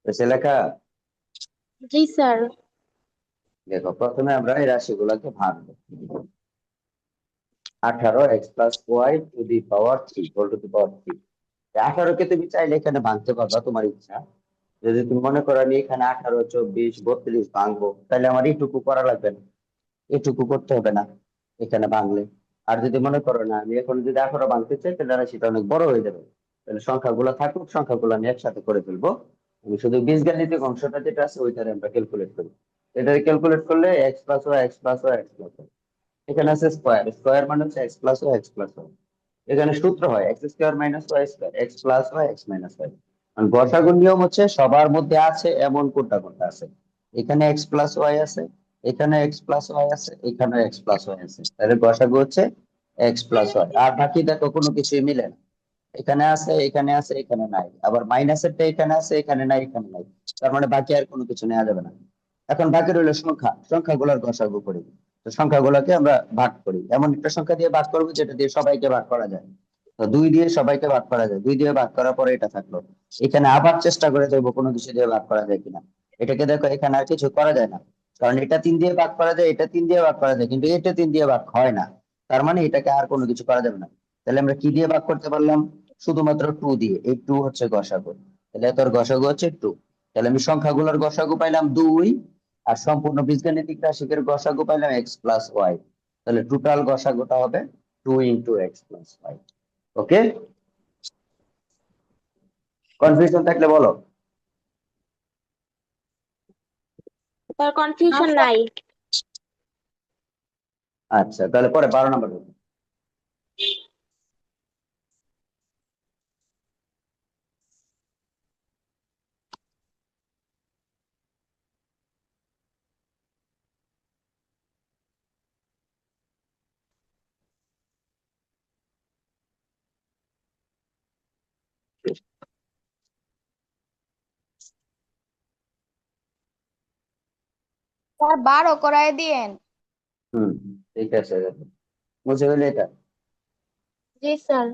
এসে লেখা। জি স্যার। দেখো, প্রথমে আমরা এই রাশিগুলোকে ভাঙবো। 18x+y to the power 3 whole to the power 3। 18কে তুমি চাইলে এখানে ভাঙতে পারবা, তোমার ইচ্ছা। যদি তুমি মনে করো আমি এখানে 18, 24, 32 ভাঙবো, তাহলে আমার এইটুকু করা লাগবে না, এটুকু করতে হবে না এখানে ভাঙলে। আর যদি মনে করো না আমি এখন যদি 18 ভাঙতে চাই, তাহলে রাশিটা অনেক বড় হয়ে যাবে। তাহলে সংখ্যাগুলো থাকুক, সংখ্যাগুলো আমি একসাথে করে ফেলবো। আমি শুধু বীজগাণিতিক অংশটা যেটা আছে ওইটারে আমরা ক্যালকুলেট করি। এটা ক্যালকুলেট করলে x+y, এখানে আছে স্কোয়ার, স্কোয়ার মানে হচ্ছে x+y। এখানে সূত্র হয় x² - y², x+y, x-y। আর গসাগুর নিয়ম হচ্ছে সবার মধ্যে আছে এমন কোনটা কোনটা আছে। এখানে x+y আছে, এখানে x+y আছে, এখানে x+y আছে, তাহলে গসাগু হচ্ছে x+y। আর বাকি দেখো কোনো কিছুই মিলে না। এখানে আছে, এখানে আছে, এখানে নাই, আবার মাইনাসেরটা এখানে আছে, এখানে নাই, এখানে নাই। তার মানে বাকি আর কোনো কিছু নেওয়া যাবে না। এখন বাকি রইল সংখ্যা, সংখ্যাগুলোর গসাগু করি। তো সংখ্যাগুলোকে আমরা ভাগ করি, এমন একটা সংখ্যা দিয়ে ভাগ করবো যেটা দিয়ে সবাইকে ভাগ করা যায়। তো 2 দিয়ে সবাইকে ভাগ করা যায়, 2 দিয়ে ভাগ করার পরে এটা থাকলো। এখানে আবার চেষ্টা করে দেখবো কোনো কিছু দিয়ে ভাগ করা যায় কিনা। এটাকে দেখো, এখানে আর কিছু করা যায় না, কারণ এটা 3 দিয়ে ভাগ করা যায়, এটা 3 দিয়ে ভাগ করা যায়, কিন্তু এটা 3 দিয়ে ভাগ হয় না। তার মানে এটাকে আর কোনো কিছু করা যাবে না। তাহলে আমরা কি দিয়ে ভাগ করতে পারলাম? শুধুমাত্র 2 দিয়ে। এই 2 হচ্ছে গসাগু। তাহলে তোর গসাগু হচ্ছে 2। তাহলে আমি সংখ্যাগুলোর গসাগু পাইলাম 2, আর সম্পূর্ণ বীজগাণিতিক রাশির গসাগু পাইলাম x+y। তাহলে টোটাল গসাগুটা হবে 2 × x+y। ওকে, কনফিউশন থাকলে বলো। স্যার কনফিউশন নাই। আচ্ছা, তাহলে পরে 12 নম্বর বলো। স্যার 12 করায় দিয়েন। হুম, ঠিক আছে, বুঝে গেলে এটা। জি স্যার।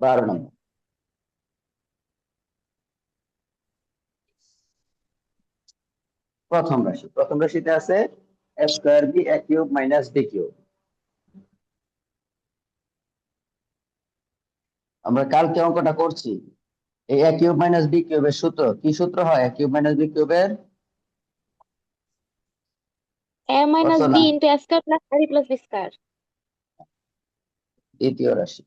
12 নম্বর, প্রথম রাশি। প্রথম রাশিতে আছে a²b a³ - b³। আমরা কালকে অঙ্কটা করছি। এই a³ - b³ এর সূত্র কি? সূত্র হয় a³ - b³ a কত মাইনাস বি না? ইন্টু এ স্কয়ার প্লাস আর প্লাস বি স্কয়ার। দ্বিতীয় রাশি।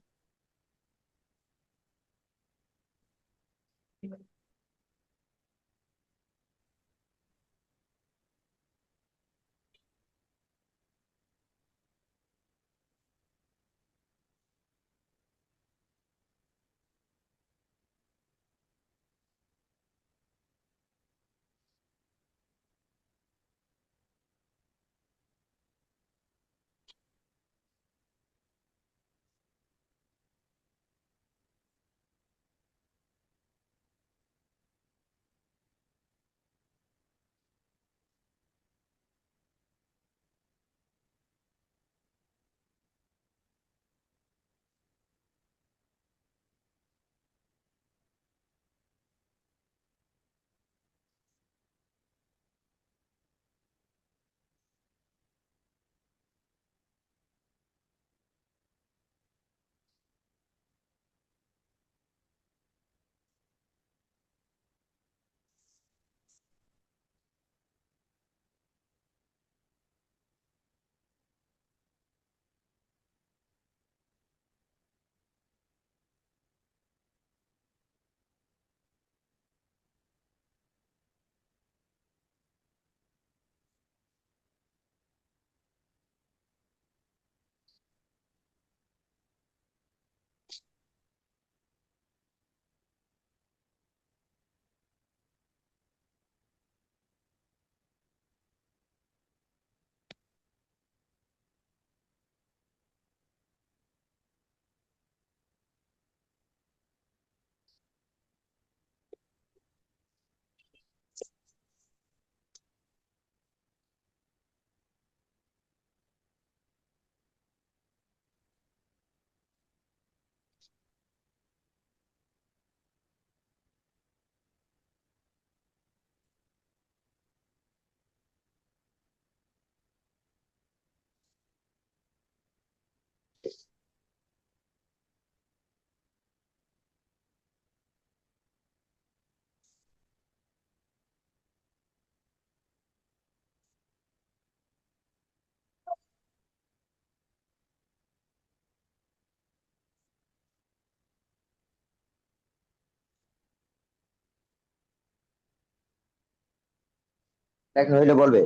দেখা হইলে বলবে।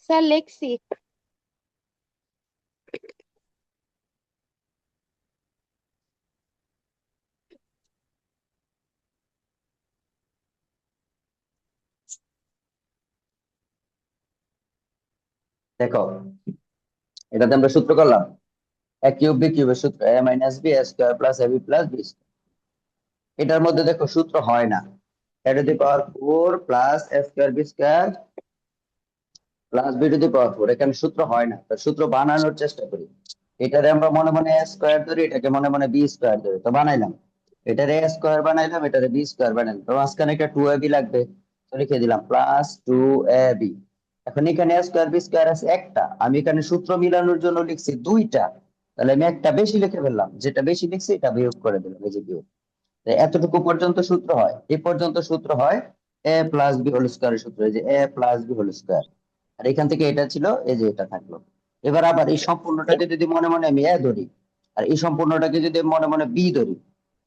স্যার লেখছি। দেখো, এটাতে আমরা সূত্র করলাম এ কিউব বি কিউবের সূত্র A minus B A square plus A B plus B. এটার মধ্যে দেখো সূত্র হয় না। A to the power 4 plus A square B square plus B to the power 4, এখানে সূত্র হয় না, তো সূত্র বানানোর চেষ্টা করি। এটারে আমরা মনে মনে এ স্কোয়ার ধরি, এটাকে মনে মনে বি স্কোয়ার ধরি, তো বানাইলাম। এটারে এ স্কোয়ার বানাইলাম, এটারে বি স্কোয়ার বানাইলাম, তো মাঝখানে একটা 2ab লাগবে, তো লিখে দিলাম প্লাস 2ab। এখন এখানে এ স্কোয়ার বি স্কোয়ার আছে একটা, আমি এখানে সূত্র মিলানোর জন্য লিখছি দুইটা, তাহলে আমি একটা বেশি লিখে ফেললাম, যেটা বেশি লিখছি এটা বিয়োগ করে দিলাম, এই যে বিয়োগ। তো এতটুকু পর্যন্ত সূত্র হয়, এই পর্যন্ত সূত্র হয় এ প্লাস বি হোল স্কোয়ারের সূত্র, এই যে এ প্লাস বি হোল স্কোয়ার। আর এখান থেকে এটা ছিল, এই যে এটা থাকলো। এবার আবার এই সম্পূর্ণটাকে যদি মনে মনে আমি এ ধরি, আর এই সম্পূর্ণটাকে যদি মনে মনে বি ধরি,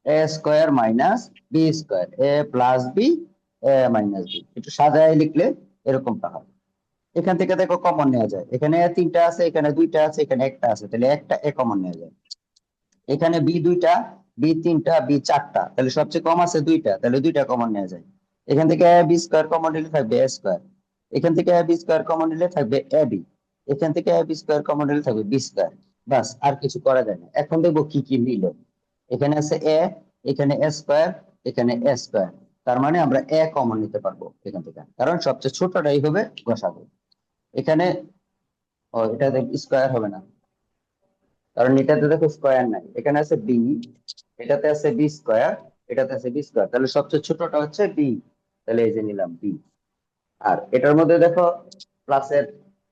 এ square minus B square A plus B A minus B, একটু সাজায় লিখলে এরকমটা হয়। এখান থেকে দেখো কমন নেওয়া যায়, এখানে তিনটা আছে, এখানে দুইটা আছে, এখানে একটা আছে, তাহলে একটা এ কমন নেওয়া যায়। এখানে বি দুইটা, বি তিনটা, বি চারটা, তাহলে সবচেয়ে কম আছে দুইটা, তাহলে দুইটা কমন নেওয়া যায়। এখান থেকে এ বি স্কোয়ার কমন নিলে থাকবে এ স্কোয়ার, এখান থেকে এ বি স্কোয়ার কমন নিলে থাকবে এ বি, এখান থেকে এ বি স্কোয়ার কমন নিলে থাকবে বি স্কোয়ার। বাস, আর কিছু করা যায় না। এখন দেখবো কি কি মিলে। এখানে আছে এ, এখানে এ স্কোয়ার, এখানে এ স্কোয়ার, তার মানে আমরা এ কমন নিতে পারবো এখান থেকে, কারণ সবচেয়ে ছোটটাই হবে গসাগু। এখানে ও এটা স্কোয়ার হবে না, কারণ এটাতে দেখো স্কোয়ার নাই, এখানে আছে বি, এটাতে আছে বি স্কোয়ার, এটাতে আছে বি স্কোয়ার, তাহলে সবচেয়ে ছোটটা হচ্ছে বি, তাহলে এই যে নিলাম বি। আর এটার মধ্যে দেখো প্লাসের,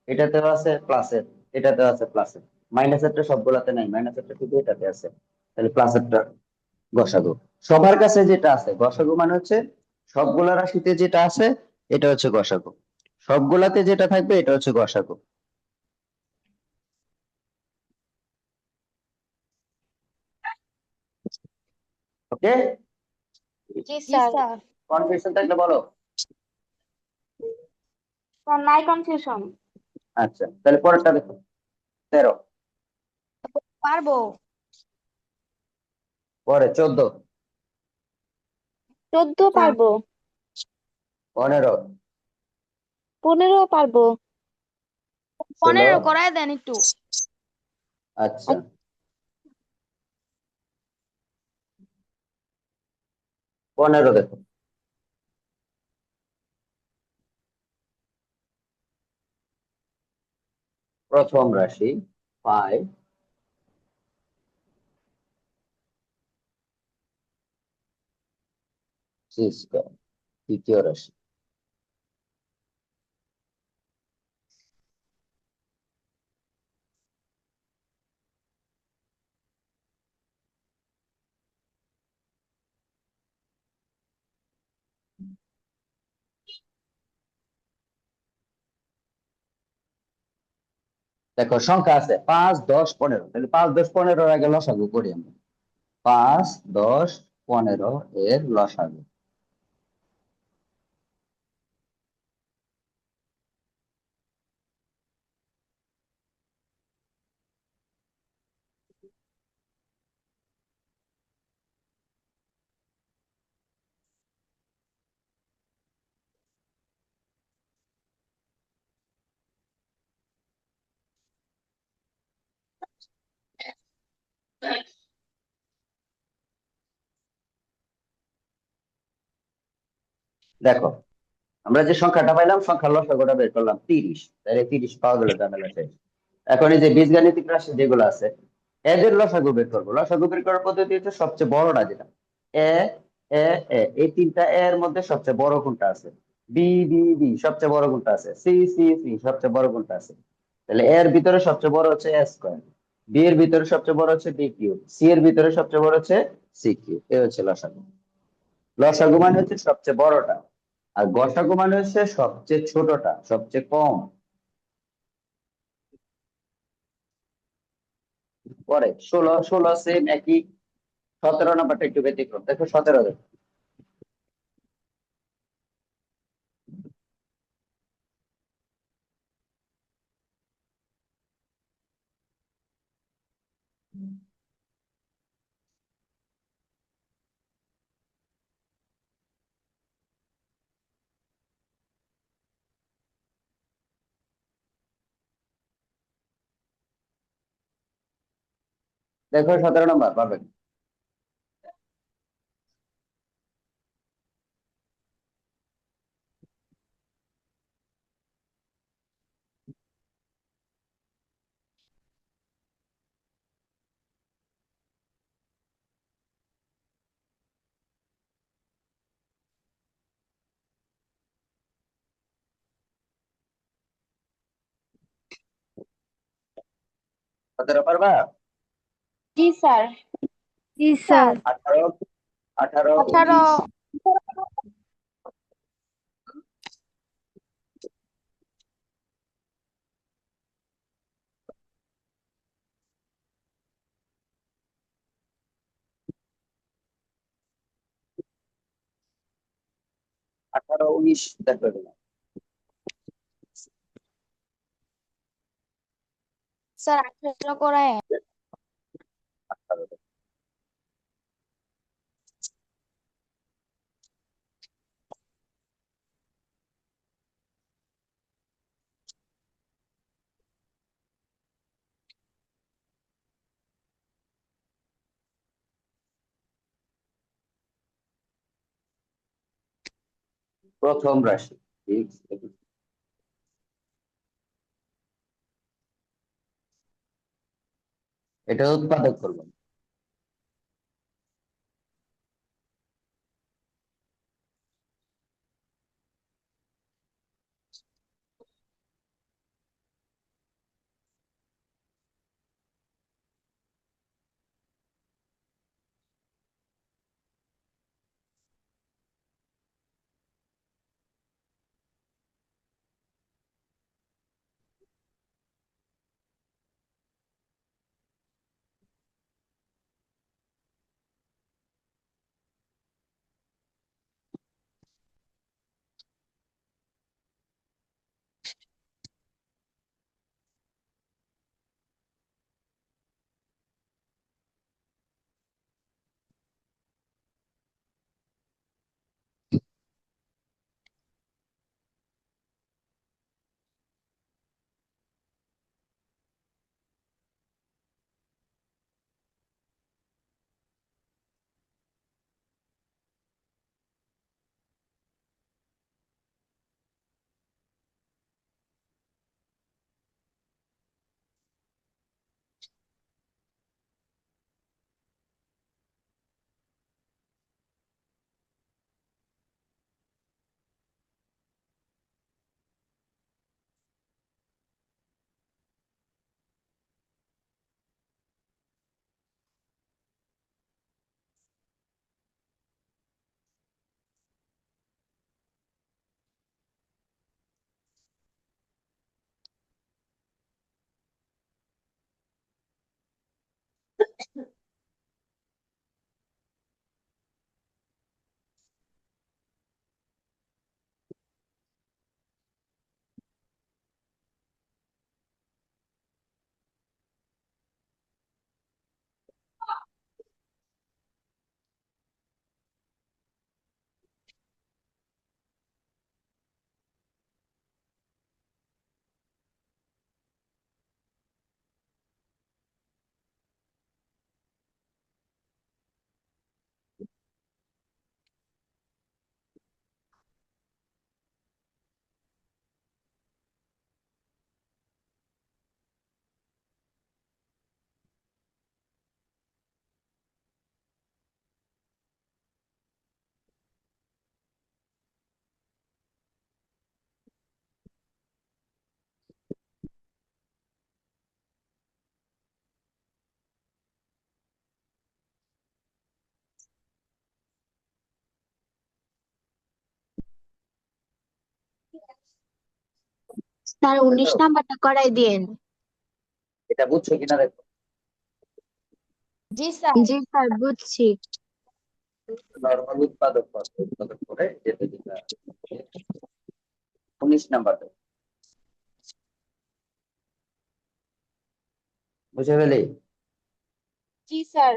এটাতেও আছে প্লাসের, এটাতেও আছে প্লাসের, মাইনাসেরটা সবগুলাতে নাই, মাইনাসেরটা শুধু এটাতে আছে, তাহলে প্লাসেরটা গসাগু। সবার কাছে যেটা আছে গসাগু মানে হচ্ছে সবগুলা রাশিতে যেটা আছে এটা হচ্ছে গসাগু, সবগুলাতে যেটা থাকবে এটা হচ্ছে গসাগু। ওকে, জি জি স্যার। স্যার। কনফিউশন থাকলে বলো। স্যার নাই কনফিউশন। আচ্ছা, তাহলে পরেরটা দেখো 13, পারবো। পরে 14, 14 পারবো। 15, 15 পারবো। 16। 15 করায় দেন একটু। আচ্ছা, 15 দেখো, প্রথম রাশি 5 সি স্কয়ার, দ্বিতীয় রাশি দেখো সংখ্যা আছে 5 10 15, তাহলে 5 10 15 এর আগে লসাগু করি আমরা। 5 10 15 এর লসাগু। দেখো, আমরা যে সংখ্যাটা পাইলাম সংখ্যার লসাগুটা বের করলাম 30, তাহলে 30 পাওয়া গেল, ঝামেলা শেষ। এখন এই যে বীজগাণিতিক রাশি যেগুলো আছে এদের লসাগু বের করবো। লসাগু বের করার পদ্ধতি হচ্ছে সবচেয়ে বড়টা যেটা এ এ এ, এই তিনটা এর মধ্যে সবচেয়ে বড় কোনটা আছে, বি বি বি সবচেয়ে বড় কোনটা আছে, সি সি সি সবচেয়ে বড় কোনটা আছে, তাহলে এর ভিতরে সবচেয়ে বড় হচ্ছে এ স্কোয়ার, বি এর ভিতরে সবচেয়ে বড় হচ্ছে বি কিউব, সি এর ভিতরে সবচেয়ে বড় হচ্ছে সি কিউব। এই হচ্ছে লসাগু। লসাগু মানে হচ্ছে সবচেয়ে বড়টা, আর গসাগু মানে হচ্ছে সবচেয়ে ছোটটা, সবচেয়ে কম। পরে 16 সেম একই। 17 নাম্বারটা একটু ব্যতিক্রম, দেখো 17 দেখো। দেখো 17 নাম্বার পাবেন। সতেরো পারবা? জি স্যার। জি স্যার। 18, 18, 18। 19, 18, 19 দেখো এগুলো। স্যার 18 করায়। 18 দেখো। প্রথম রাশি x, এটা উৎপাদক করবেন। স্যার 19 দেখো, নাম্বারটা করাই দিয়েন। এটা বুঝছো কিনা দেখো। জি স্যার। জি স্যার বুঝছি। নরমাল উৎপাদক পদ উৎপাদক করে যেতে যেতে 19 নাম্বার বুঝে গেলি? জি স্যার।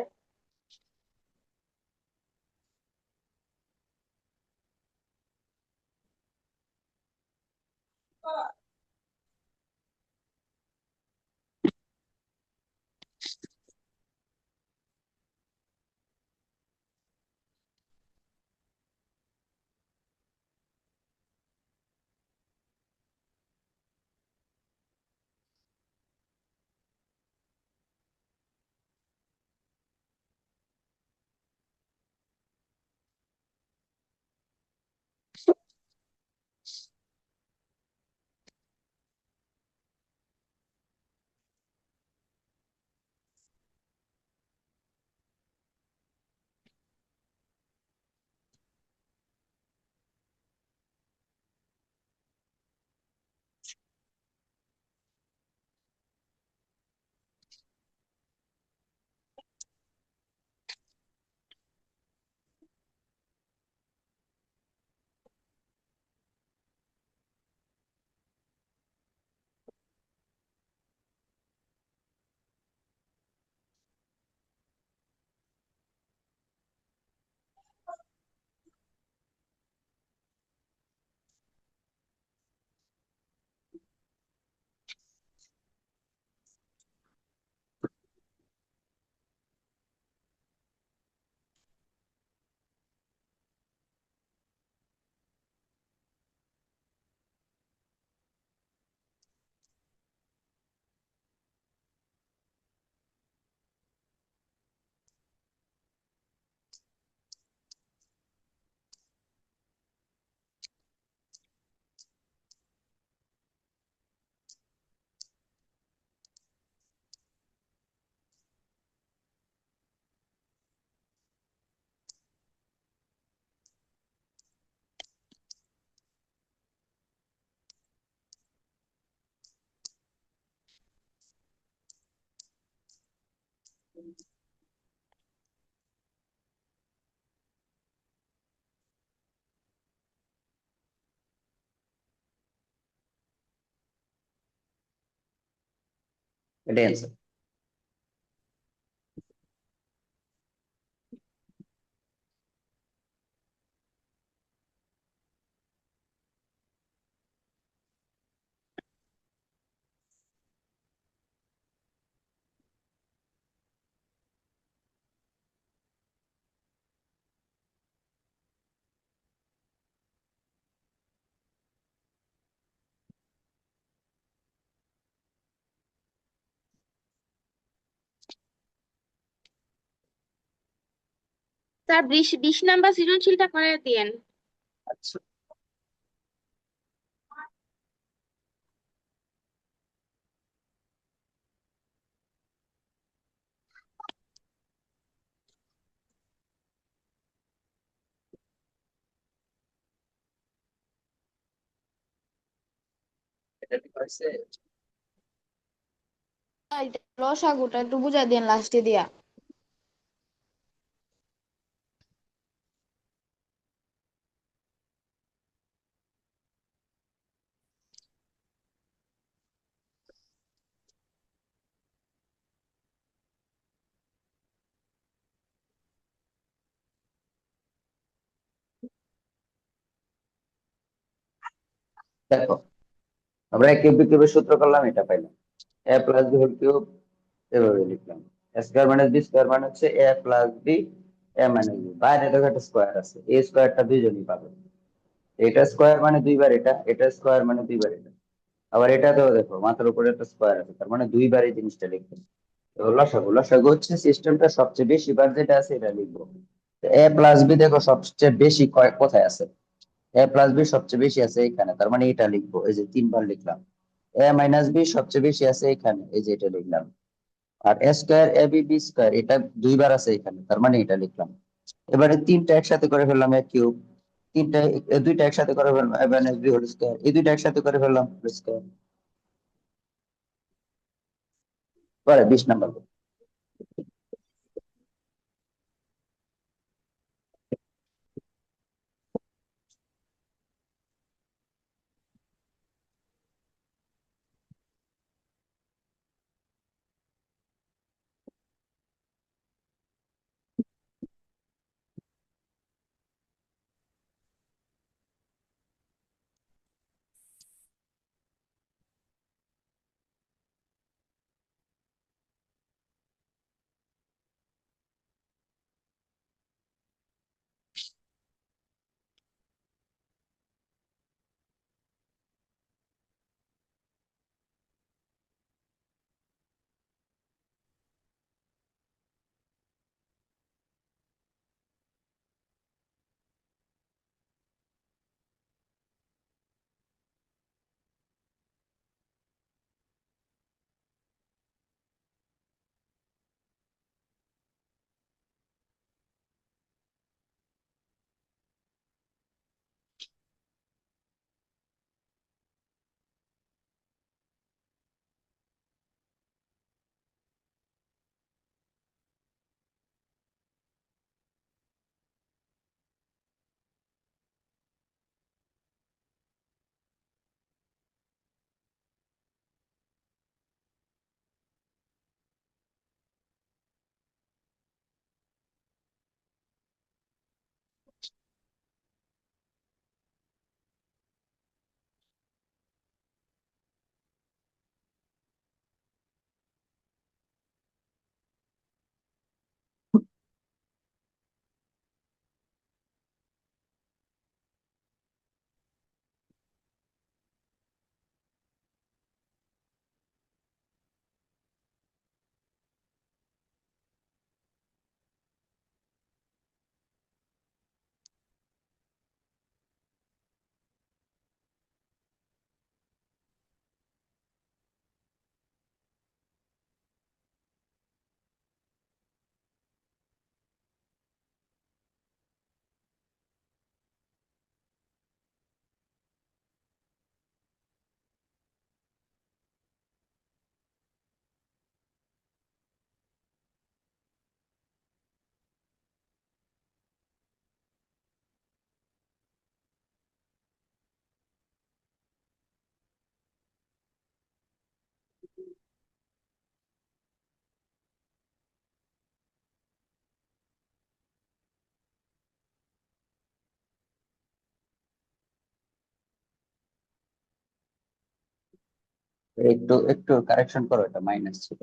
এটাই অ্যান্সার। স্যার 20 নাম্বার সৃজনশীলটা করে দিয়েন। আচ্ছা, এটা ঠিক হয়েছে। লসাগুটা একটু বুঝাই দিন লাস্টে দিয়া। দেখো, আমরা কিউব কিউবের সূত্র করলাম, এটা পাইলাম। এ প্লাস বি হোল কিউব এভাবে লিখলাম। এ স্কোয়ার মাইনাস বি স্কোয়ার মানে হচ্ছে এ plus B A minus B. বাইরে দেখো একটা স্কোয়ার আছে, এ স্কোয়ারটা দুইজনই পাবে। এটা স্কোয়ার মানে দুইবার এটা, এটা স্কোয়ার মানে দুইবার এটা। আবার এটাতেও দেখো মাথার উপরে একটা স্কোয়ার আছে, তার মানে দুইবার এই জিনিসটা লিখবে। তো লসাগু, লসাগু হচ্ছে সিস্টেমটা সবচেয়ে বেশি বার যেটা আছে এটা লিখবো। এ প্লাস বি দেখো সবচেয়ে বেশি কোথায় আছে? এ প্লাস বি সবচেয়ে বেশি আছে এখানে, তার মানে এটা লিখবো, এই যে 3বার লিখলাম। এ মাইনাস বি সবচেয়ে বেশি আছে এখানে, এই যে এটা লিখলাম। আর এ square A B B square এটা দুইবার আছে এখানে, তার মানে এটা লিখলাম। এবারে তিনটা একসাথে করে ফেললাম এ কিউব। তিনটা দুইটা একসাথে করে ফেললাম এ মাইনাস বি হোল স্কোয়ার, এই দুইটা একসাথে করে ফেললাম হোল স্কোয়ার। পরে 20 নাম্বার। একটু একটু কারেকশন করো, এটা মাইনাস ছিল।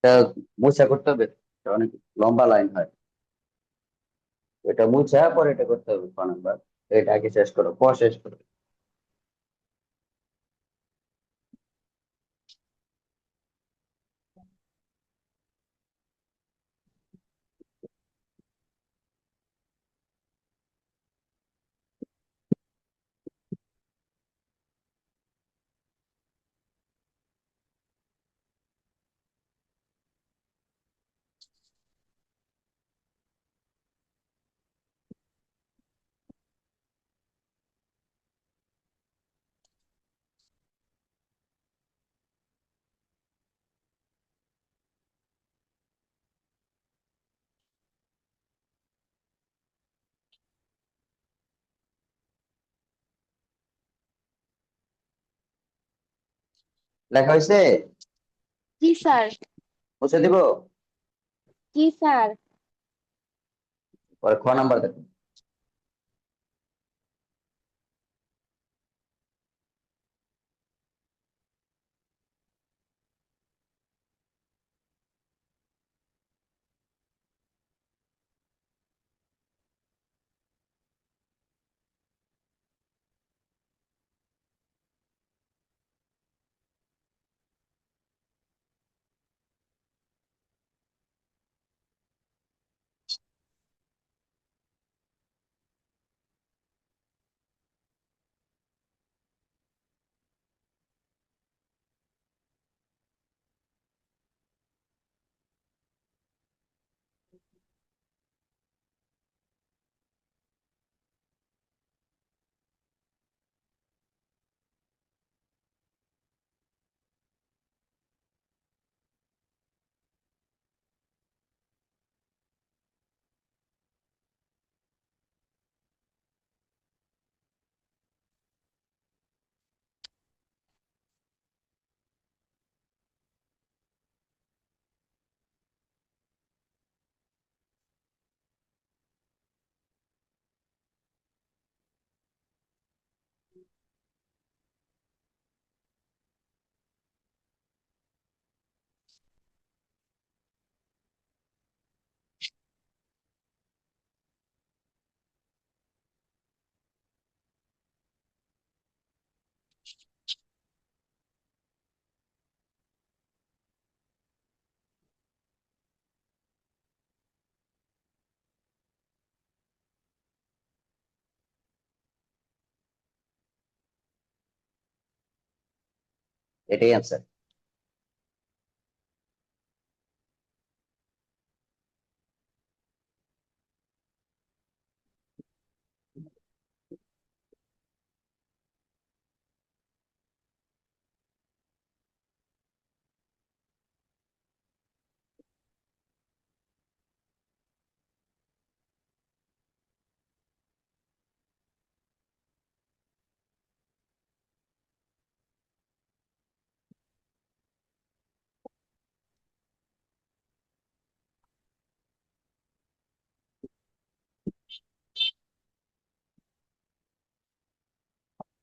এটা মুছা করতে হবে, এটা অনেক লম্বা লাইন হয়। এটা মুছা পরে এটা করতে হবে ক নাম্বার। এটা আগে শেষ করো, শেষ করো। লেখা হয়েছে? জি স্যার। মুছে দিব? জি স্যার। পরে খ নাম্বার দেখো। এটাই অ্যান্সার।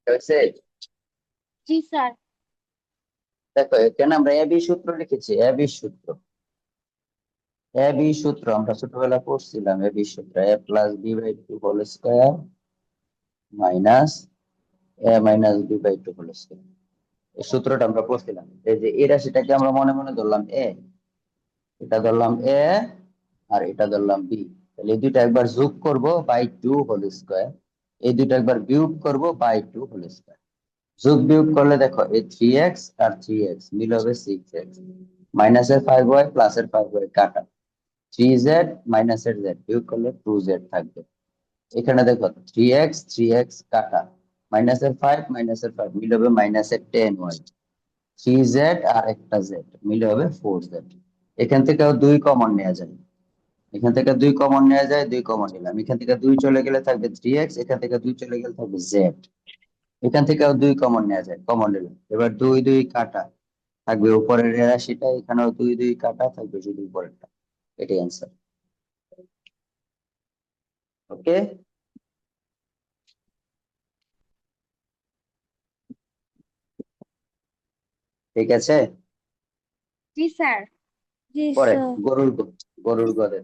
হয়েছে? জি স্যার। দেখো এখানে আমরা এবি সূত্র লিখেছি, এবি সূত্র। এবি সূত্র আমরা ছোটবেলা পড়ছিলাম, এবি সূত্র A plus B by two whole square minus A minus B by two whole square. এই সূত্রটা আমরা পড়ছিলাম। এই যে এই রাশিটাকে আমরা মনে মনে ধরলাম এ, এটা ধরলাম এ, আর এটা ধরলাম বি। তাহলে এই দুইটা একবার যোগ করব বাই 2 হোল স্কয়ার, এই দুইটা একবার বিয়োগ করব বাই 2 হোল স্কয়ার। যোগ বিয়োগ করলে দেখো এই 3x আর 3x মিল হবে 6x, মাইনাসের 5y প্লাসের 5y কাটা, 3z মাইনাসের z বিয়োগ করলে 2z থাকবে। এখানে দেখো 3x 3x কাটা, মাইনাসের 5 মাইনাসের 5 মিল হবে মাইনাসের 10y, 3z আর একটা z মিলে হবে 4z। এখান থেকে 2 কমন নেওয়া যায়, এখান থেকে 2 কমন নেওয়া যায়, 2 কমন নিলাম, এখান থেকে 2 চলে গেলে থাকবে 3x, এখান থেকে 2 চলে গেলে থাকবে z, এখান থেকে 2 কমন নেওয়া যায়, কমন নিলাম। এবার 2 2 কাটা, থাকবে উপরের এর রাশিটা, এখানেও 2 2 কাটা, থাকবে শুধু উপরেরটা। এটাই অ্যান্সার। ওকে, ঠিক আছে। জি স্যার। জি পরে স্যার। গরুর গদের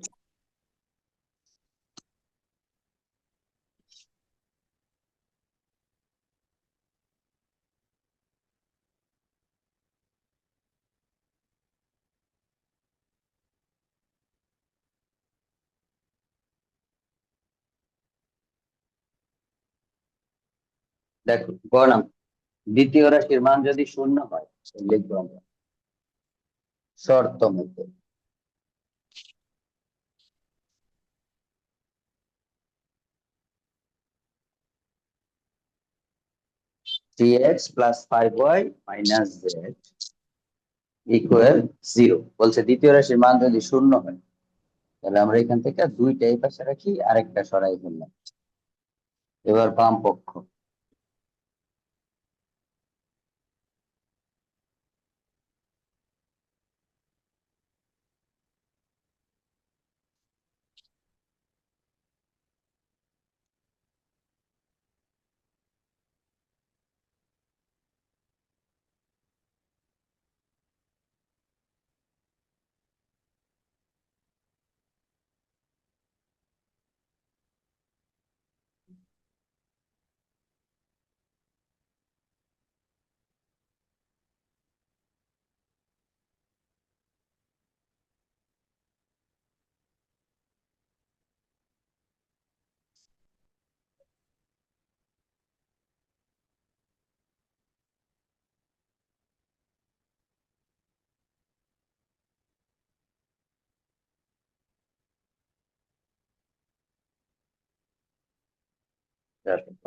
দেখো গণাম, দ্বিতীয় রাশির মান যদি শূন্য হয় লিখবো আমরা শর্ত মতে 3x plus 5y minus z equal 0। বলছে দ্বিতীয় রাশির মান যদি শূন্য হয়, তাহলে আমরা এখান থেকে দুইটা এই পাশে রাখি, আরেকটা সরাই ফেললাম। এবার বাম পক্ষ,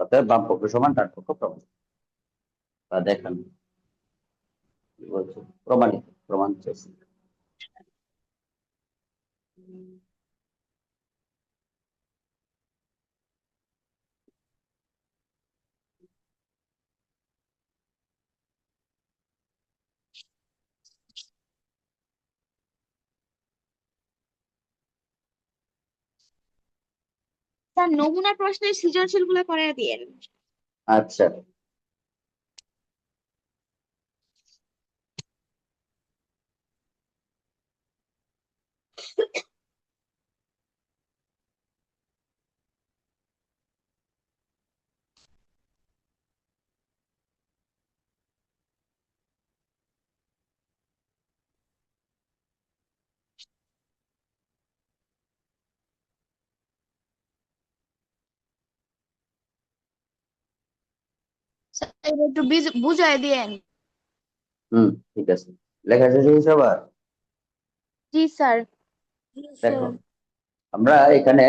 অর্থাৎ বাম পক্ষ সমান ডান পক্ষ প্রমাণ বা দেখানো। কি বলছো? প্রমাণিত, প্রমাণ চাইছি। স্যার নমুনা প্রশ্নের সৃজনশীল গুলো করাই দিয়েন। আচ্ছা, স্যার, এটা একটু বুঝাই দিয়েন। ঠিক আছে। লেখা শেষ হয়েছে আবার। জি স্যার। জি দেখো স্যার। আমরা এখানে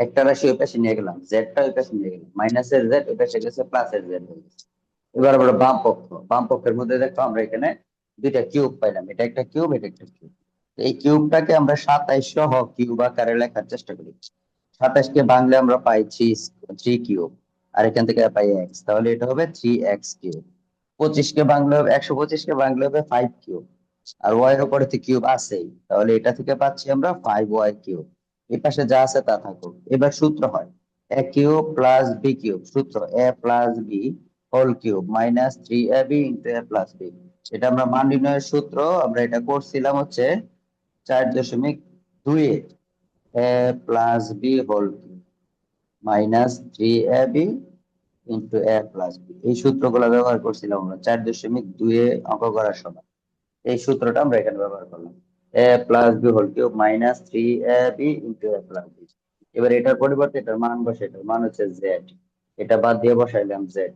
একটা রাশি ওই পাশে নিয়ে গেলাম, জেডটা ওই পাশে নিয়ে গেলাম, মাইনাসের জেড ওই পাশে গেছে, প্লাসের জেড হয়ে গেছে। এবার আমরা বাম পক্ষ, বাম পক্ষের মধ্যে দেখো আমরা এখানে দুইটা কিউব পাইলাম, এটা একটা কিউব, এটা একটা কিউব। এই কিউবটাকে আমরা 27 সহ কিউব আকারে লেখার চেষ্টা করি। 27 কে ভাঙলে আমরা পাই 3 কিউব, আর এখান থেকে পাই এক্স, তাহলে এটা হবে 3x কিউব। 25 কে ভাঙলে হবে 125 কে ভাঙলে হবে 5 কিউব, আর ওয়াই এর উপরে তো কিউব আছেই, তাহলে এটা থেকে পাচ্ছি আমরা 5y কিউব। এই পাশে যা আছে তা থাকুক। এবার সূত্র হয় a cube plus B cube, সূত্র a plus B whole cube minus 3ab into a plus B. এটা আমরা মান নির্ণয়ের সূত্র, আমরা এটা করছিলাম হচ্ছে 4.2 এ a plus B whole cube minus 3ab into a plus B. এই সূত্রগুলো ব্যবহার করছিলাম আমরা 4.2 এ অঙ্ক করার সময়। এই সূত্রটা আমরা এখানে ব্যবহার করলাম। A plus B whole cube minus 3ab into A plus B. এবার এটার পরিবর্তে এটার মান বসে, এটার মান হচ্ছে জেড। এটা বাদ দিয়ে বসাইলাম জেড,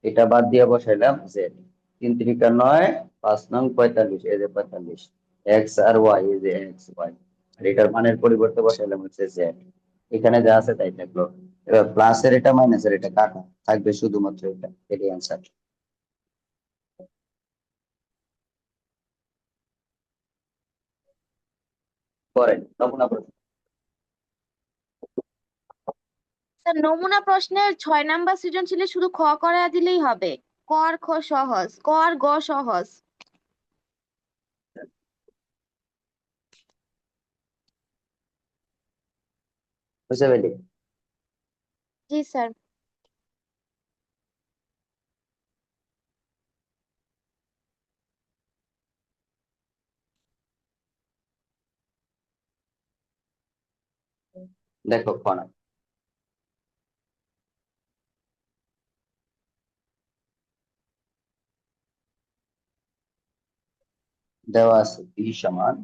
এটা বাদ দিয়ে বসাইলাম জেড। 3 3 9, 5 9 45, এই যে 45, এক্স আর ওয়াই, এই যে এক্স ওয়াই। আর এটার মানের পরিবর্তে বসাইলাম হচ্ছে জেড। এখানে যা আছে তাই থাকলো। এবার প্লাসের এটা মাইনাসের এটা কাটা, থাকবে শুধুমাত্র এটা, এটাই অ্যান্সার। পরে নমুনা প্রশ্ন। স্যার নমুনা প্রশ্নের 6 নাম্বার সৃজনশীলে শুধু খ করা দিলেই হবে। ক আর খ সহজ, ক আর গ সহজ। বুঝতে পেরেছি। জি স্যার। দেখো খনা দেওয়া আছে বি সমান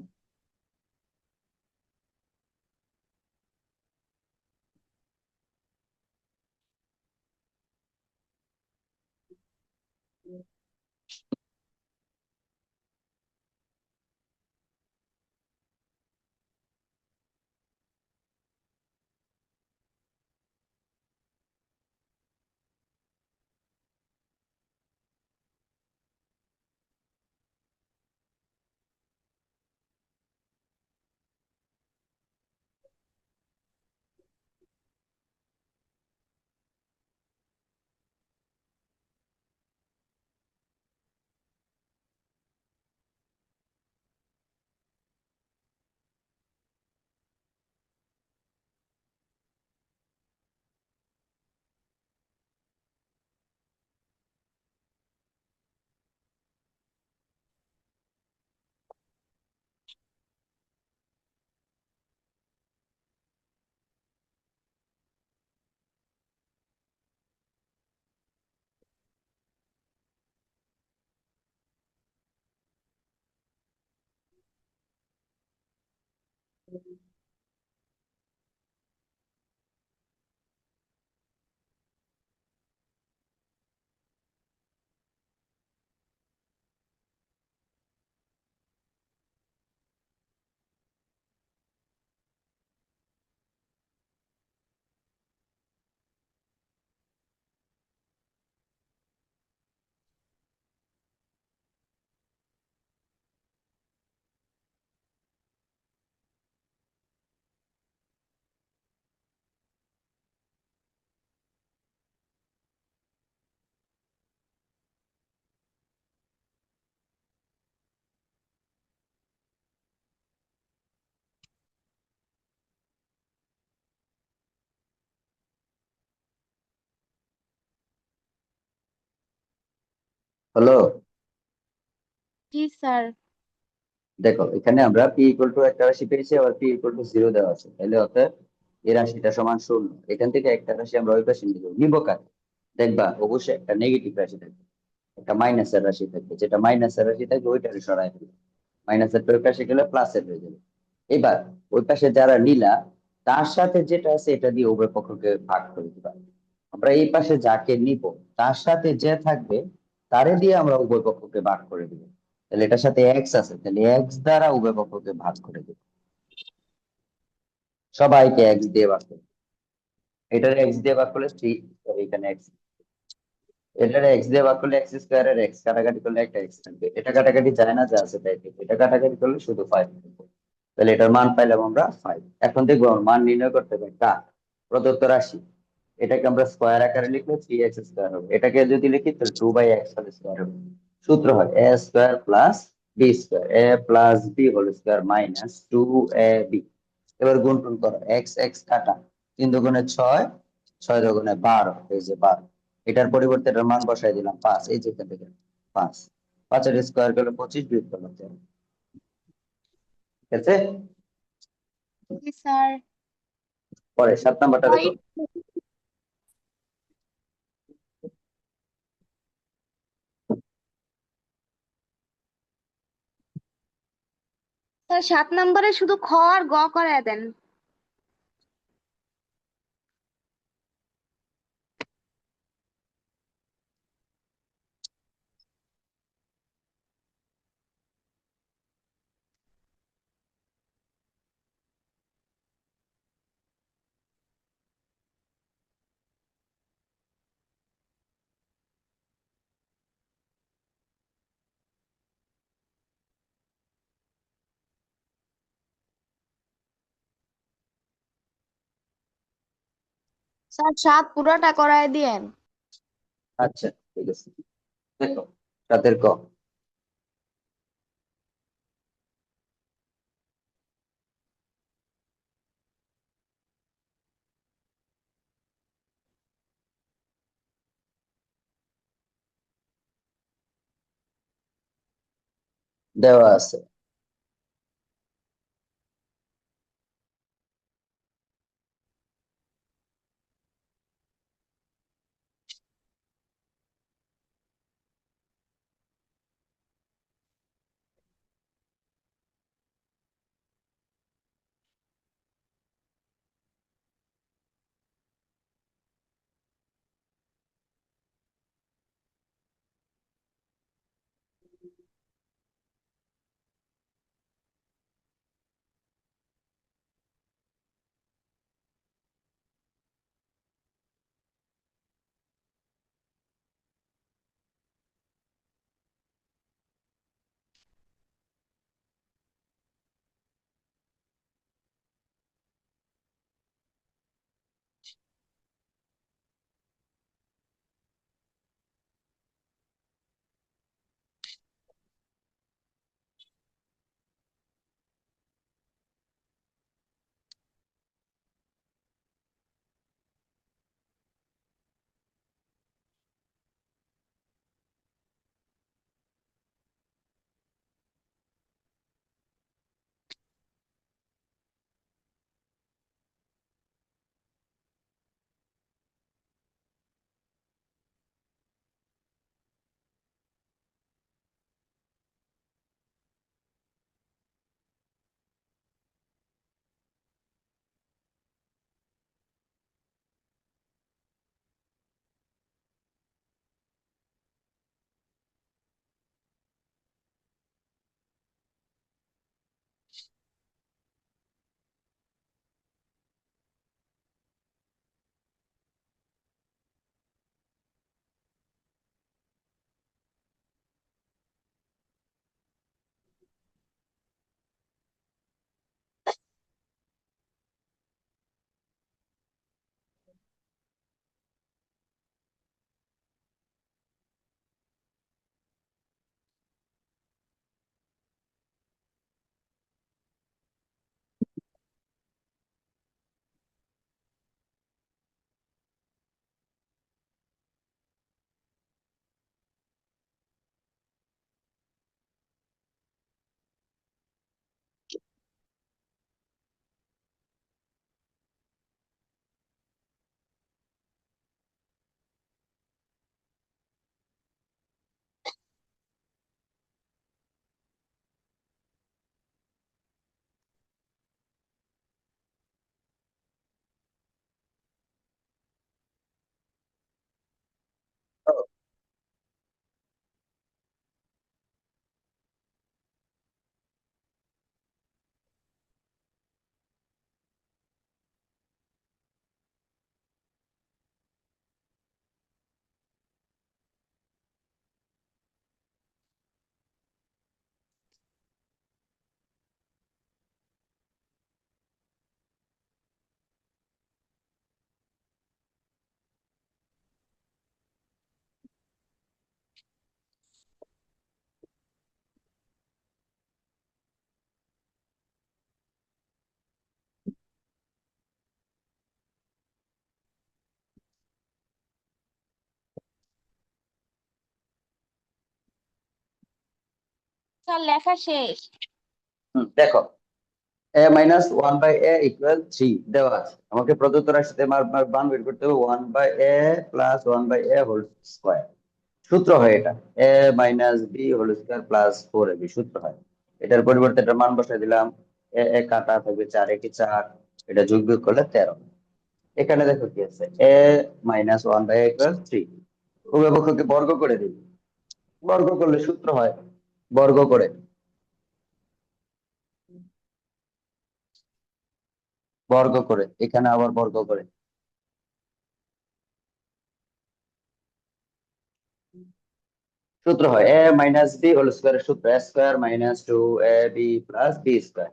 হলো। জি স্যার। দেখো এখানে আমরা পি ইকুয়াল টু একটা রাশি পেয়েছি, আবার পি ইকুয়াল টু 0 দেওয়া আছে, তাহলে অর্থাৎ এই রাশিটা সমান 0। এখান থেকে একটা রাশি আমরা ওই পাশে নিব, নিব কার? দেখবা অবশ্যই একটা নেগেটিভ রাশি থাকবে, একটা মাইনাসের রাশি থাকবে। যেটা মাইনাসের রাশি থাকবে ওইটাকে সরাই ফেলবে, মাইনাসের ওই পাশে গেলে প্লাসের হয়ে যাবে। এবার ওই পাশে যারা নিলা তার সাথে যেটা আছে এটা দিয়ে উভয় পক্ষকে ভাগ করে দিবা। আমরা এই পাশে যাকে নিব তার সাথে যে থাকবে তারে দিয়ে আমরা উভয় পক্ষকে ভাগ করে দিব। তাহলে এটার সাথে এক্স আছে, তাহলে এক্স দ্বারা উভয় পক্ষকে ভাগ করে দিব। সবাইকে এক্স দিয়ে ভাগ করবে। এটার এক্স দিয়ে ভাগ করলে 3, এখানে এক্স। এটার এক্স দিয়ে ভাগ করলে এক্স স্কোয়ার, এর এক্স কাটাকাটি করলে একটা এক্স থাকবে, এটা কাটাকাটি যায় না, যা আছে তাই থাকবে, এটা কাটাকাটি করলে শুধু 5 থাকবে। তাহলে এটার মান পাইলাম আমরা 5। এখন দেখবো আমার মান নির্ণয় করতে হবে কার? প্রদত্ত রাশি। এটাকে আমরা স্কোয়ার আকারে লিখলে 3x স্কোয়ার হবে, এটাকে যদি লিখি তাহলে 2/x হোল স্কোয়ার হবে। সূত্র হয় a square plus B square, a plus B whole square minus 2ab। এবার গুণ টুন করো, এক্স এক্স কাটা, 3 দুগুণে 6, 6 দুগুণে 12, এই যে 12। এটার পরিবর্তে এটার মান বসাই দিলাম 5, এই যে এখান থেকে 5, 5 এর স্কোয়ার করলে 25, বিয়োগ করলাম 13। ঠিক আছে। জি স্যার। পরে 7 নাম্বারটা দেখো। স্যার 7 নম্বরে শুধু খ আর গ করে দেন। স্যার 7 পুরোটা করায় দিয়েন। আচ্ছা, ঠিক আছে। দেখো, 7 ক। দেওয়া আছে। স্যার লেখা শেষ। দেখো, a-1/a = 3 দেওয়া আছে। আমাকে প্রদত্ত রাশিতে মান বের করতে হবে 1/a + 1/a হোল স্কয়ার। সূত্র হয় এটা, a - b whole square + 4ab সূত্র হয়। এটার পরিবর্তে এটার মান বসাই দিলাম, এ কাটা থাকবে 4 একে 4, এটা যোগ বিয়োগ করলে 13। এখানে দেখো কি আছে, এ মাইনাস 1/a = 3। উভয় পক্ষকে বর্গ করে দিই, বর্গ করলে সূত্র হয় বর্গ করে, বর্গ করে এখানে আবার বর্গ করে সূত্র হয় এ মাইনাস বি হোল স্কোয়ারের সূত্র, A square minus 2ab + b square,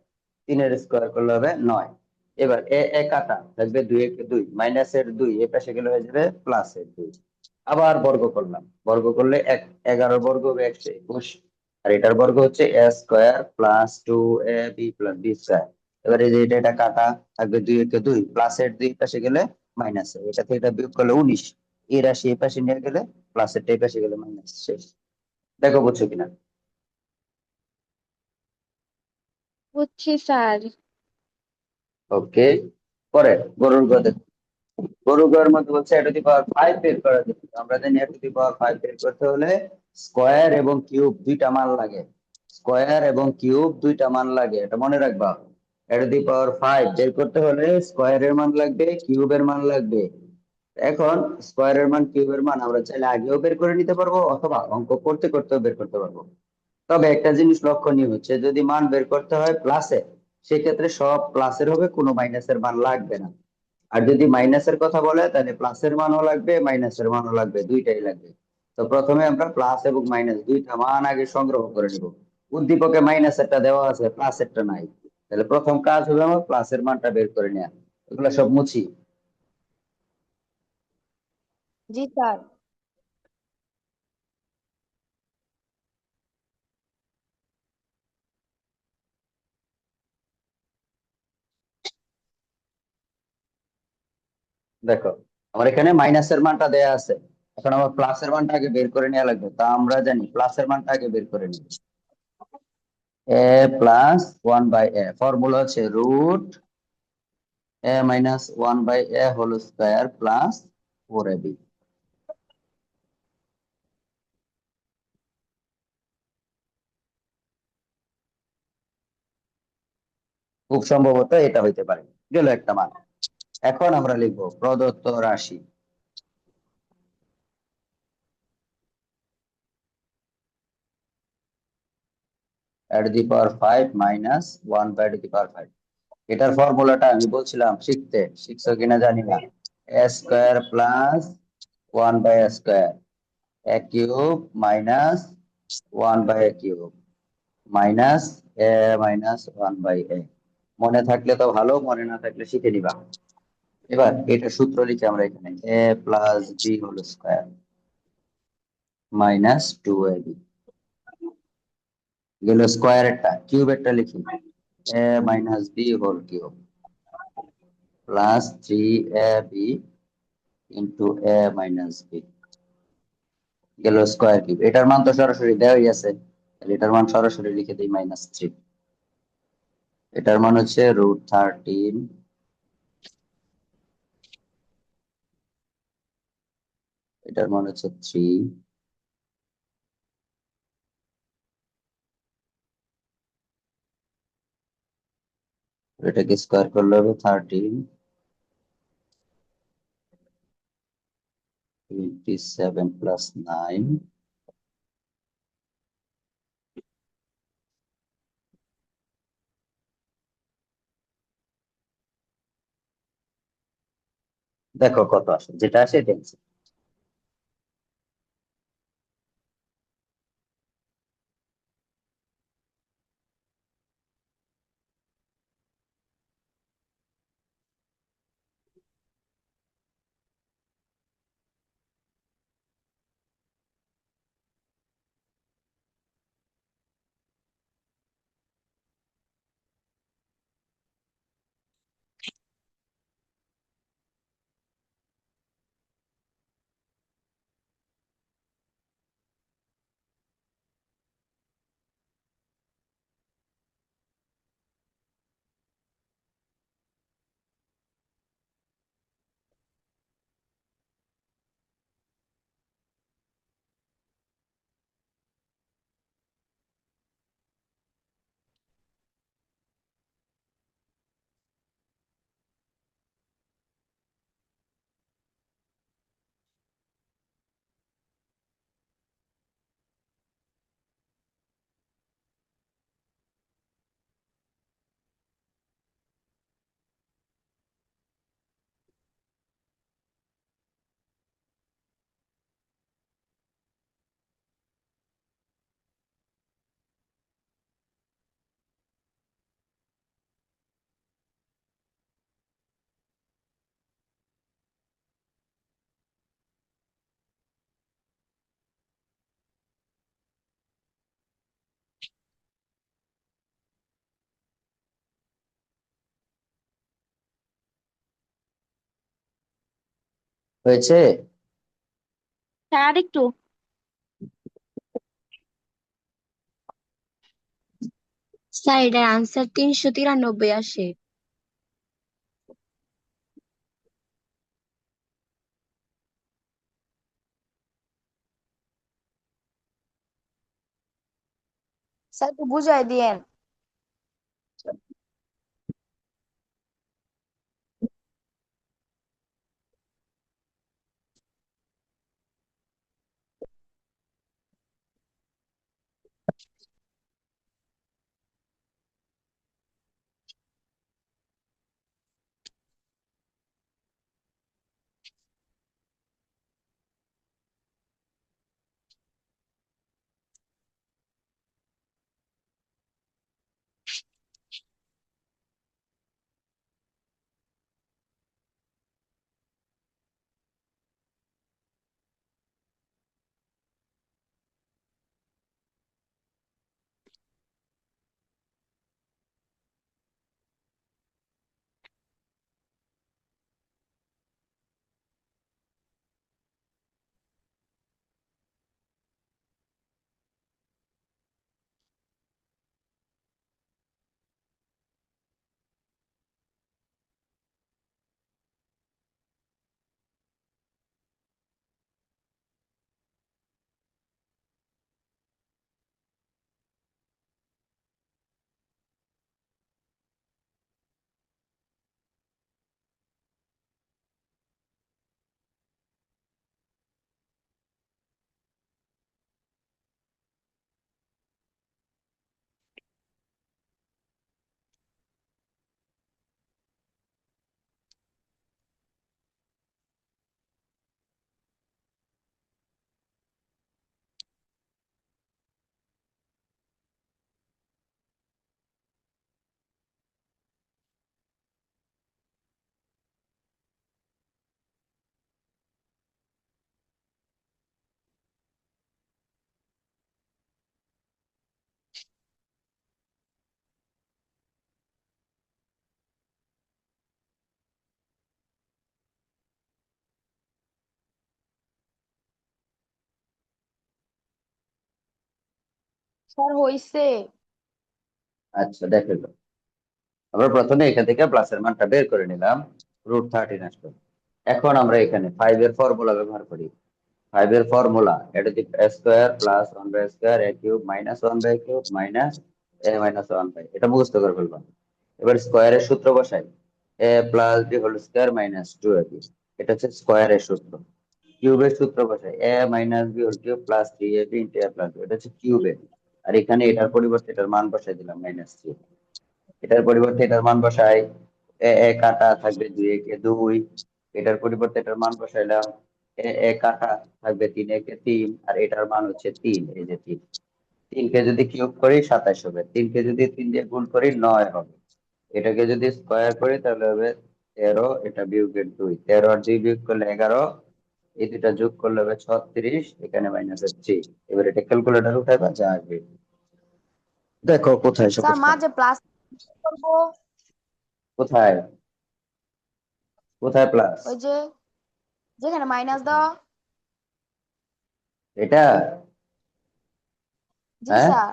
3 এর স্কোয়ার করলে হবে 9। এবার এ কাটা থাকবে 2 একে 2, মাইনাসের 2 এ পাশে গেলে হয়ে যাবে প্লাসের 2। আবার বর্গ করলাম, বর্গ করলে 11 বর্গ হবে 121, আর এটার বর্গ হচ্ছে A square plus 2ab + b square. এবার এই যে এটা কাটা থাকবে 2 একে 2, প্লাসের 2 পাশে গেলে মাইনাসে, এটা থেকে এটা বিয়োগ করলে 19, এই রাশি এই পাশে নিয়ে গেলে প্লাসের টা এই পাশে গেলে মাইনাস, শেষ। দেখো বুঝছো কিনা। বুঝছি স্যার। ওকে, পরে গরুর গ দেখো। গরুর গয়ের মধ্যে বলছে a⁵ বের করা যাবে। আমরা জানি a⁵ বের করতে হলে স্কোয়ার এবং কিউব দুইটা মান লাগে, স্কোয়ার এবং কিউব দুইটা মান লাগে, এটা মনে রাখবা। a⁵ বের করতে হলে স্কোয়ারের মান লাগবে, কিউবের মান লাগবে। এখন স্কোয়ারের মান কিউবের মান আমরা চাইলে আগেও বের করে নিতে পারবো, অথবা অঙ্ক করতে করতেও বের করতে পারবো। তবে একটা জিনিস লক্ষণীয় হচ্ছে, যদি মান বের করতে হয় প্লাসে, সেক্ষেত্রে সব প্লাসের হবে, কোনো মাইনাসের মান লাগবে না। আর যদি মাইনাসের কথা বলে, তাহলে প্লাসের মানও লাগবে, মাইনাসের মানও লাগবে, দুইটাই লাগবে। তো প্রথমে আমরা প্লাস এবং মাইনাস দুইটা মান আগে সংগ্রহ করে নিব। উদ্দীপকে মাইনাসেরটা দেওয়া আছে, প্লাসেরটা নাই, তাহলে প্রথম কাজ হবে আমার প্লাসের মানটা বের করে নেওয়া। এগুলো সব মুছি। জি স্যার। দেখো, আমার এখানে মাইনাসের মানটা দেয়া আছে, এখন আমার প্লাসের মানটা আগে বের করে নেওয়া লাগবে। তা আমরা জানি প্লাসের মানটা আগে বের করে নিব। a+1/a, ফর্মুলা হচ্ছে √a−1/a² প্লাস 4ab। খুব সম্ভবত এটা হইতে পারে, গেল একটা মান। এখন আমরা লিখবো প্রদত্ত রাশি a⁵ মাইনাস 1/5। এটার ফর্মুলাটা আমি বলছিলাম শিখতে, শিখছো কিনা জানি না। a² plus 1/a², a³ minus 1/a³ minus a−1/a। মনে থাকলে তো ভালো, মনে না থাকলে শিখে নিবা। এবার এটা সূত্র লিখে আমরা এখানে a+b² মাইনাস 2ab, গেল স্কোয়ারেরটা, কিউবেরটা লিখি a−b² plus 3ab into a−b, গেল স্কোয়ার কিউব। এটার মান তো সরাসরি দেওয়াই আছে, তাহলে এটার মান সরাসরি লিখে দিই -3। এটার মান হচ্ছে √13, এটার মান হচ্ছে 3, এটাকে স্কোয়ার করলে হবে 13, 27 প্লাস 9। দেখো কত আসে, যেটা আসে এটা answer। হয়েছে? স্যার আর একটু। স্যার এটার আনসার 393 আসে। স্যার একটু বুঝাই দিয়েন। স্যার হইছে। আচ্ছা দেখে তো, আমরা প্রথমে এখান থেকে প্লাসের মানটা বের করে নিলাম, √13 আসলো। এখন আমরা এখানে 5 এর ফর্মুলা ব্যবহার করি। 5 এর ফর্মুলা, এটা হচ্ছে a square plus square a cube minus cube minus a minus 1/, এটা মুখস্থ করে ফেলবা। এবার স্কয়ারের সূত্র বসাই, a plus b whole square minus 2ab, এটা হচ্ছে স্কয়ারের সূত্র। কিউবের সূত্র বসাই, a minus b whole cube plus 3ab into a plus b, এটা হচ্ছে কিউবের। আর এখানে এটার পরিবর্তে এটার মান বসাই দিলাম -3। এটার পরিবর্তে এটার মান বসাই, এ কাটা থাকবে 2 একে 2, এটার পরিবর্তে এটার মান বসাইলাম, এ কাটা থাকবে 3 একে 3, আর এটার মান হচ্ছে 3, এই যে 3। 3 কে যদি কিউব করি 27 হবে, 3 কে যদি 3 দিয়ে গুণ করি 9 হবে, এটাকে যদি স্কয়ার করি তাহলে হবে 13, এটা বিয়োগের 2, 13 আর 2 বিয়োগ করলে 11, এই দুটা যোগ করলে হবে 36, এখানে মাইনাসের 3। এবার এটা ক্যালকুলেটর উঠাইবা, যা আসবে দেখো কোথায় স্যার সমস্যা। মাঝে প্লাস করবো। কোথায়, কোথায় প্লাস? ওই যে যেখানে মাইনাস দেওয়া। এটা, জি হ্যাঁ, স্যার।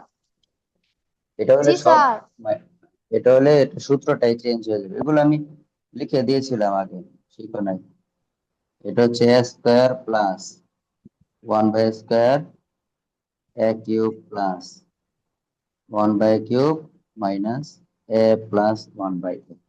এটা হলে জি সব, স্যার। এটা হলে এটা সূত্রটাই চেঞ্জ হয়ে যাবে, এগুলো আমি লিখে দিয়েছিলাম আগে, শিখো নাই। এটা হচ্ছে a square plus square a cube plus cube minus a plus cube.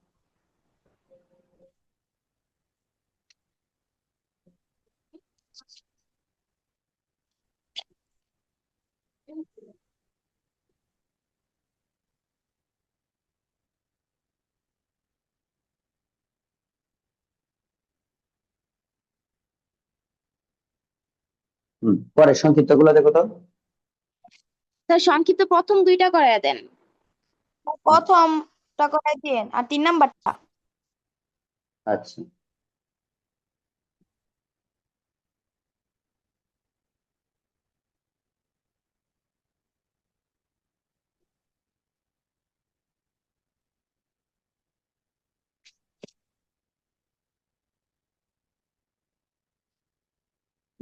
পরে সংক্ষিপ্ত গুলো দেখো তো। স্যার সংক্ষিপ্ত প্রথম দুইটা করায় দেন। আচ্ছা, প্রথমটা করাই দিন আর 3 নাম্বারটা। আচ্ছা।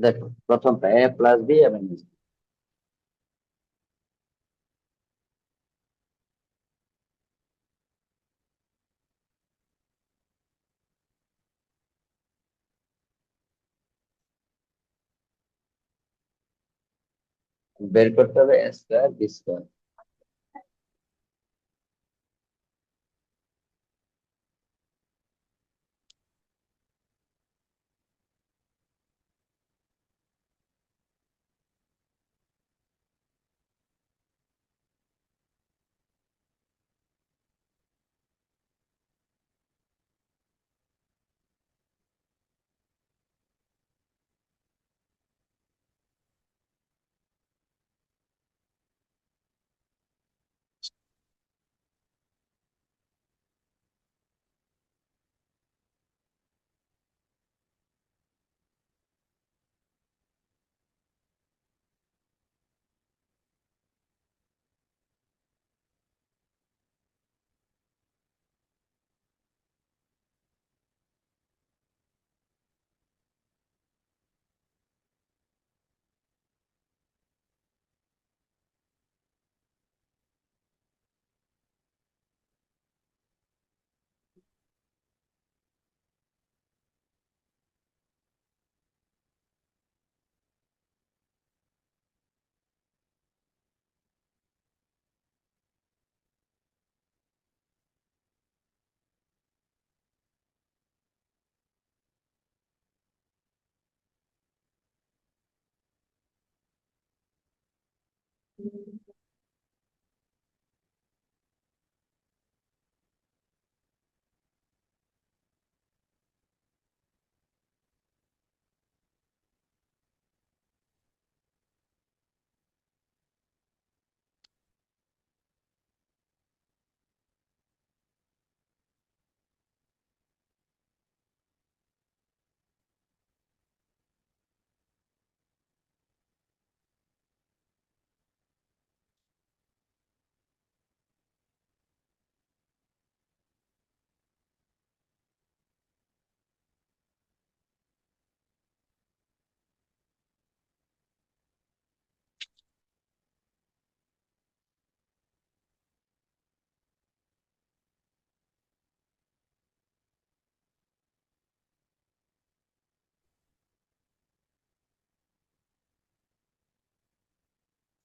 দেখো প্রথমটা a plus B a minus B. বের করতে হবে a square B square.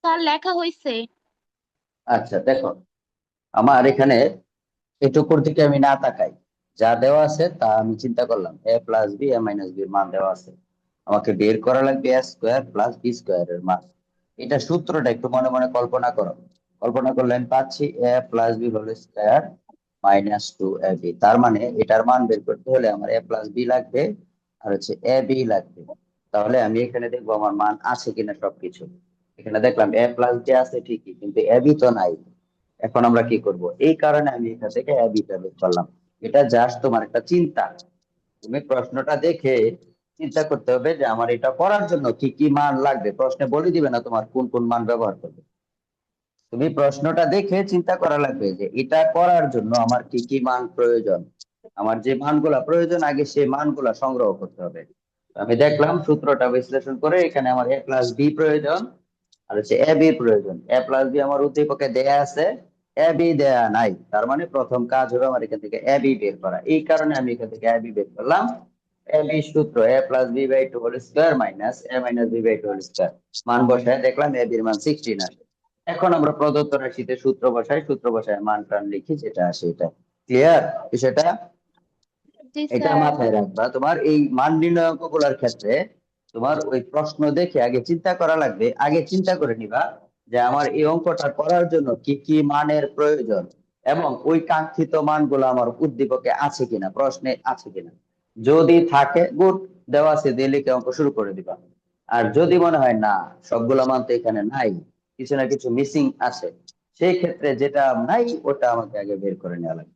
Sir লেখা হয়েছে। আচ্ছা দেখো, আমার এখানে এটুকুর দিকে আমি না তাকাই, যা দেওয়া আছে তা আমি চিন্তা করলাম a plus B a minus বির মান দেওয়া আছে। আমাকে বের করা লাগবে a square plus B square এর মান। এটা সূত্রটা একটু মনে মনে কল্পনা করো। কল্পনা করলে আমি পাচ্ছি a plus B whole square minus two A B. তার মানে এটার মান বের করতে হলে আমার a প্লাস বি লাগবে আর হচ্ছে এ বি লাগবে। তাহলে আমি এখানে দেখবো আমার মান আছে কিনা সবকিছু। এখানে দেখলাম a প্লাস বি আছে ঠিকই, কিন্তু এ বি তো নাই। এখন আমরা কি করব, এই কারণে আমি এখান থেকে এ বি টা বের করলাম। এটা জাস্ট তোমার একটা চিন্তা। তুমি প্রশ্নটা দেখে চিন্তা করতে হবে যে আমার এটা করার জন্য কি কি মান লাগবে। প্রশ্নে বলে দিবে না তোমার কোন কোন মান ব্যবহার করবে। তুমি প্রশ্নটা দেখে চিন্তা করা লাগবে যে এটা করার জন্য আমার কি কি মান প্রয়োজন। আমার যে মানগুলা প্রয়োজন আগে সেই মানগুলা সংগ্রহ করতে হবে। আমি দেখলাম সূত্রটা বিশ্লেষণ করে এখানে আমার a প্লাস বি প্রয়োজন আর হচ্ছে এ বি প্রয়োজন। a প্লাস বি আমার উদ্দীপকে দেয়া আছে, এ বি দেয়া নাই। তার মানে প্রথম কাজ হবে আমার এখান থেকে এ বি বের করা। এই কারণে আমি এখান থেকে এ বি বের করলাম। এ বি সূত্র a plus B by two whole square minus A minus B by two whole square. মান বসায় দেখলাম এ বির মান 16 আসে। এখন আমরা প্রদত্ত রাশিতে সূত্র বসাই, সূত্র বসায় মান টান লিখি, যেটা আসে এটা। ক্লিয়ার বিষয়টা? জি এটা স্যার। মাথায় রাখবা। তোমার এই মান নির্ণয় অঙ্কগুলোর ক্ষেত্রে তোমার ওই প্রশ্ন দেখে আগে চিন্তা করা লাগবে। আগে চিন্তা করে নিবা যে আমার এই অঙ্কটা করার জন্য কি কি মানের প্রয়োজন এবং ওই কাঙ্ক্ষিত মানগুলো আমার উদ্দীপকে আছে কিনা, প্রশ্নে আছে কিনা। যদি থাকে গুড, দেওয়া আছে দিয়ে লিখে অঙ্ক শুরু করে দিবা। আর যদি মনে হয় না সবগুলো মান তো এখানে নাই, কিছু না কিছু মিসিং আছে, সেই ক্ষেত্রে যেটা নাই ওটা আমাকে আগে বের করে নেওয়া লাগবে।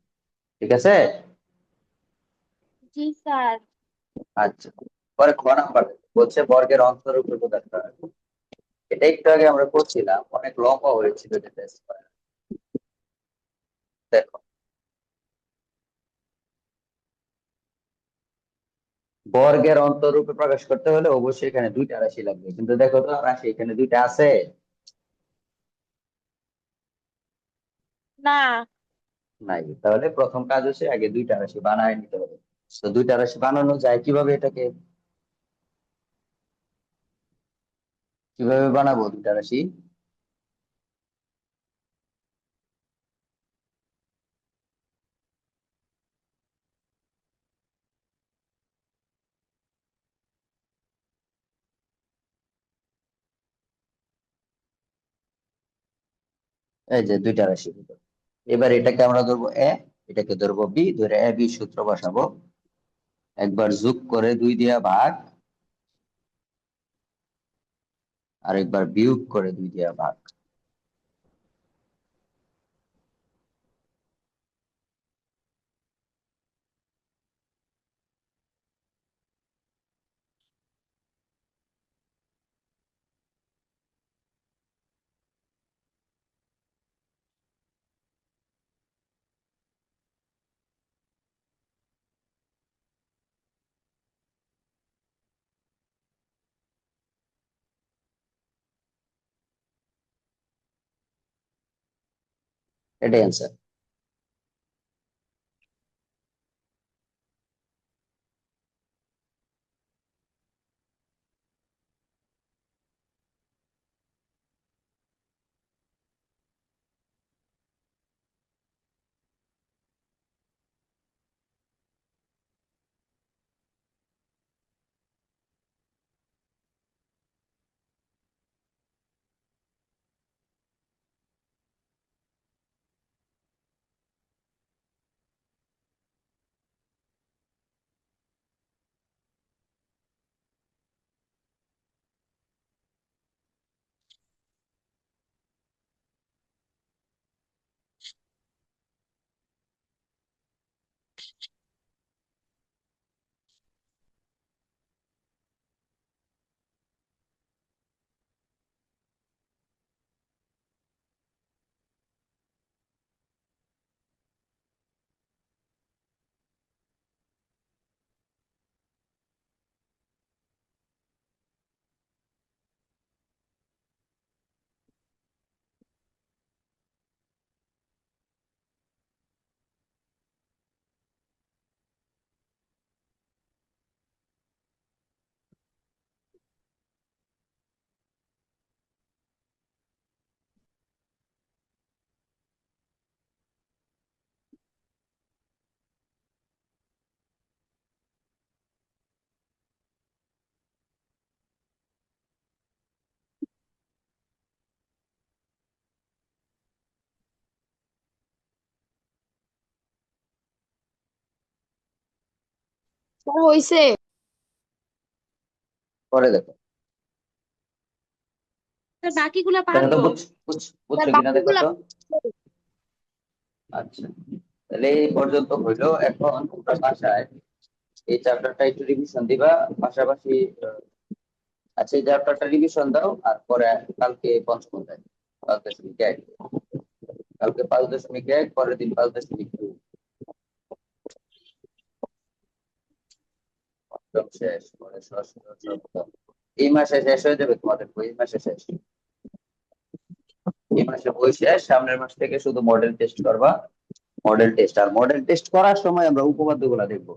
ঠিক আছে? জি স্যার। আচ্ছা, পরে খ নাম্বার বলছে বর্গের অন্তরূপ প্রদান করা। এটা একটু আগে আমরা করছিলাম, অনেক লম্বা হয়েছিল যেটা স্কয়ার। দেখো বর্গের অন্তররূপে প্রকাশ করতে হলে অবশ্যই এখানে দুইটা রাশি লাগবে, কিন্তু দেখো তো রাশি এখানে দুইটা আছে? না। নাই। তাহলে প্রথম কাজ হচ্ছে আগে দুইটা রাশি বানায় নিতে হবে। তো দুইটা রাশি বানানো যায় কিভাবে, এটাকে কিভাবে বানাবো দুইটা রাশি? এই যে দুইটা রাশি হলো। এবার এটাকে আমরা ধরবো এ, এটাকে ধরবো বি, ধরে এ বি সূত্র বসাবো। একবার যোগ করে 2 দিয়া ভাগ, আর একবার বিয়োগ করে 2 দিয়া ভাগ। এটাই অ্যান্সার। স্যার হইছে। পরে দেখো। স্যার বাকিগুলো দেখো তো পারবো। স্যার বুঝছো কিনা দেখো বাকিগুলো তো। আচ্ছা, তাহলে এই পর্যন্ত হইলো। এখন তোমরা বাসায় এই চ্যাপ্টারটা একটু রিভিশন দিবা, পাশাপাশি আচ্ছা এই চ্যাপ্টারটা রিভিশন দাও, আর পরে কালকে পঞ্চম অধ্যায় 5.1, কালকে 5.1, পরের দিন 5.2, পঞ্চম শেষ, পরে ষষ্ঠ সপ্তম। এই মাসে শেষ হয়ে যাবে তোমাদের বই, এই মাসে শেষ। এই মাসে বই শেষ, সামনের মাস থেকে শুধু মডেল টেস্ট করবা। মডেল টেস্ট, আর মডেল টেস্ট করার সময় আমরা উপপাদ্য গুলা দেখবো।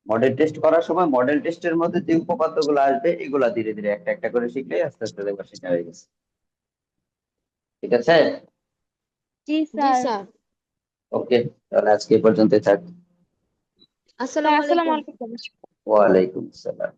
মডেল টেস্ট করার সময় মডেল টেস্টের মধ্যে যে উপপাদ্য গুলো আসবে এগুলা ধীরে ধীরে একটা একটা করে শিখলে আস্তে আস্তে দেখবা শেখা হয়ে গেছে। ঠিক আছে? জি জি স্যার। স্যার। ওকে, তাহলে আজকে এই পর্যন্তই থাক। স্যার আসসালামু আলাইকুম। ওয়ালাইকুম আসসালাম।